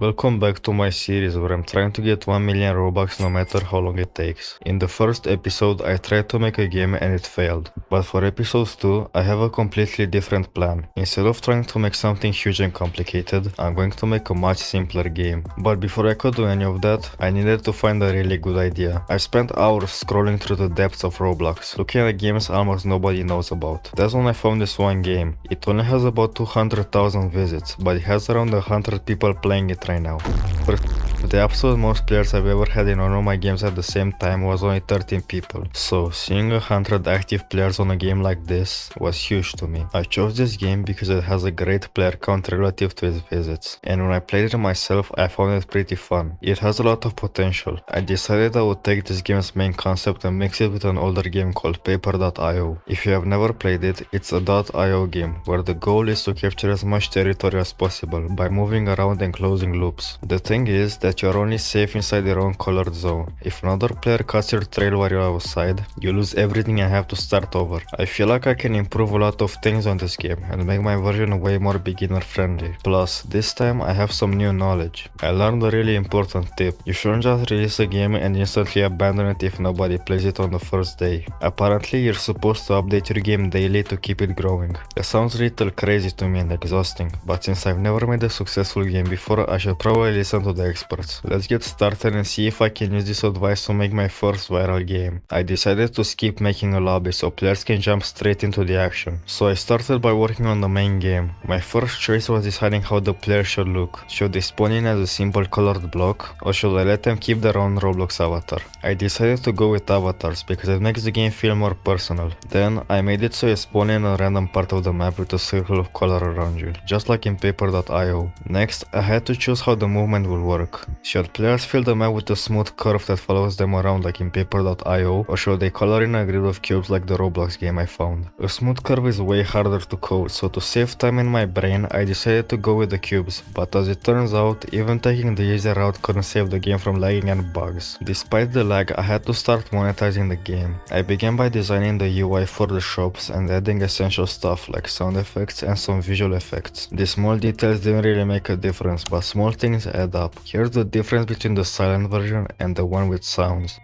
Welcome back to my series where I'm trying to get 1 million Robux no matter how long it takes. In the first episode I tried to make a game and it failed, but for episode 2 I have a completely different plan. Instead of trying to make something huge and complicated, I'm going to make a much simpler game. But before I could do any of that, I needed to find a really good idea. I spent hours scrolling through the depths of Roblox, looking at games almost nobody knows about. That's when I found this one game. It only has about 200,000 visits, but it has around 100 people playing it right now. The absolute most players I've ever had in one of my games at the same time was only 13 people. So seeing 100 active players on a game like this was huge to me. I chose this game because it has a great player count relative to its visits. And when I played it myself, I found it pretty fun. It has a lot of potential. I decided I would take this game's main concept and mix it with an older game called Paper.io. If you have never played it, it's a .io game where the goal is to capture as much territory as possible by moving around and closing loops. The thing is that you're only safe inside your own colored zone. If another player cuts your trail while you're outside, you lose everything and have to start over. I feel like I can improve a lot of things on this game and make my version way more beginner friendly. Plus, this time I have some new knowledge. I learned a really important tip. You shouldn't just release a game and instantly abandon it if nobody plays it on the first day. Apparently, you're supposed to update your game daily to keep it growing. That sounds a little crazy to me and exhausting, but since I've never made a successful game before, I should probably listen to the experts. Let's get started and see if I can use this advice to make my first viral game. I decided to skip making a lobby so players can jump straight into the action. So I started by working on the main game. My first choice was deciding how the player should look. Should they spawn in as a simple colored block, or should I let them keep their own Roblox avatar? I decided to go with avatars because it makes the game feel more personal. Then I made it so you spawn in a random part of the map with a circle of color around you, just like in Paper.io. Next, I had to choose how the movement will work. Should players fill the map with a smooth curve that follows them around like in Paper.io, or should they color in a grid of cubes like the Roblox game I found? A smooth curve is way harder to code, so to save time in my brain, I decided to go with the cubes, but as it turns out, even taking the easier route couldn't save the game from lagging and bugs. Despite the lag, I had to start monetizing the game. I began by designing the UI for the shops and adding essential stuff like sound effects and some visual effects. The small details didn't really make a difference, but small things add up. Here's the difference between the silent version and the one with sounds.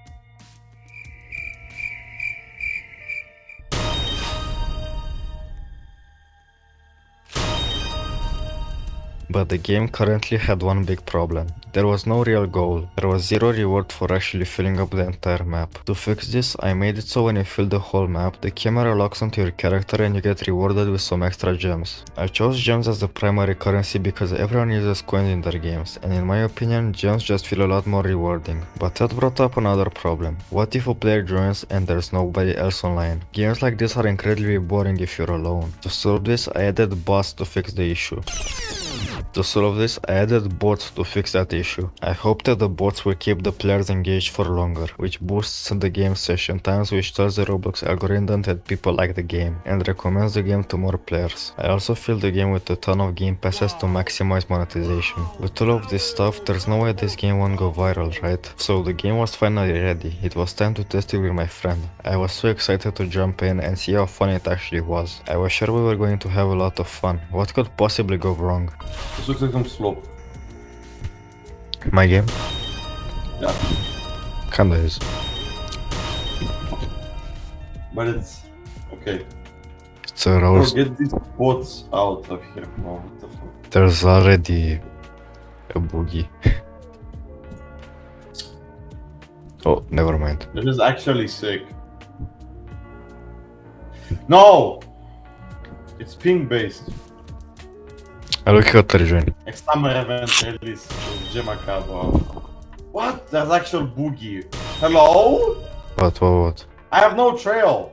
But the game currently had one big problem. There was no real goal. There was zero reward for actually filling up the entire map. To fix this, I made it so when you fill the whole map, the camera locks onto your character and you get rewarded with some extra gems. I chose gems as the primary currency because everyone uses coins in their games, and in my opinion, gems just feel a lot more rewarding. But that brought up another problem. What if a player joins and there's nobody else online? Games like this are incredibly boring if you're alone. To solve this, I added bots to fix the issue. To solve this, I added bots to fix that issue. I hope that the bots will keep the players engaged for longer, which boosts the game session times, which tells the Roblox algorithm that people like the game and recommends the game to more players. I also filled the game with a ton of game passes to maximize monetization. With all of this stuff, there's no way this game won't go viral, right? So the game was finally ready. It was time to test it with my friend. I was so excited to jump in and see how fun it actually was. I was sure we were going to have a lot of fun. What could possibly go wrong? This looks like some slope. My game? Yeah. Kinda is. But it's okay. It's a Bro, roast. get these bots out of here. No, what the fuck? There's already a boogie. Oh, never mind. This is actually sick. No! It's ping based. I look at the rejoin. Next summer event release Gemacabo. What? That's actual boogie. Hello? What? I have no trail.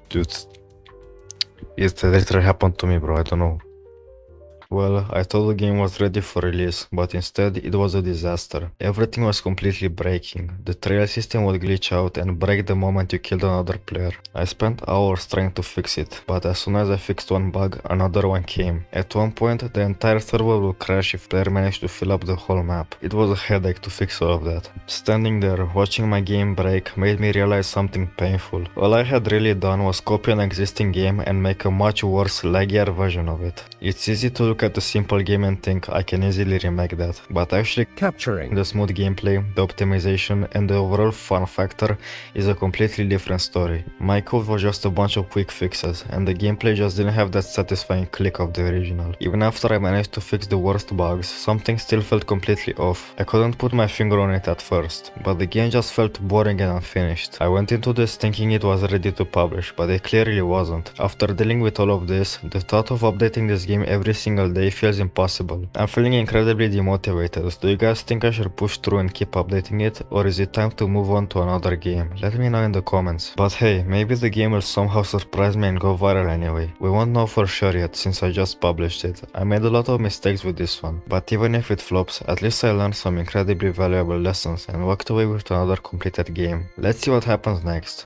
Dude. It literally happened to me, bro. I don't know. Well, I thought the game was ready for release, but instead it was a disaster. Everything was completely breaking. The trail system would glitch out and break the moment you killed another player. I spent hours trying to fix it, but as soon as I fixed one bug, another one came. At one point, the entire server would crash if player managed to fill up the whole map. It was a headache to fix all of that. Standing there, watching my game break made me realize something painful. All I had really done was copy an existing game and make a much worse, laggier version of it. It's easy to look look at a simple game and think I can easily remake that, but actually capturing the smooth gameplay, the optimization and the overall fun factor is a completely different story. My code was just a bunch of quick fixes and the gameplay just didn't have that satisfying click of the original. Even after I managed to fix the worst bugs, something still felt completely off. I couldn't put my finger on it at first, but the game just felt boring and unfinished. I went into this thinking it was ready to publish, but it clearly wasn't. After dealing with all of this, the thought of updating this game every single day feels impossible. I'm feeling incredibly demotivated. Do you guys think I should push through and keep updating it, or is it time to move on to another game? Let me know in the comments. But hey, maybe the game will somehow surprise me and go viral anyway. We won't know for sure yet since I just published it. I made a lot of mistakes with this one, but even if it flops, at least I learned some incredibly valuable lessons and walked away with another completed game. Let's see what happens next.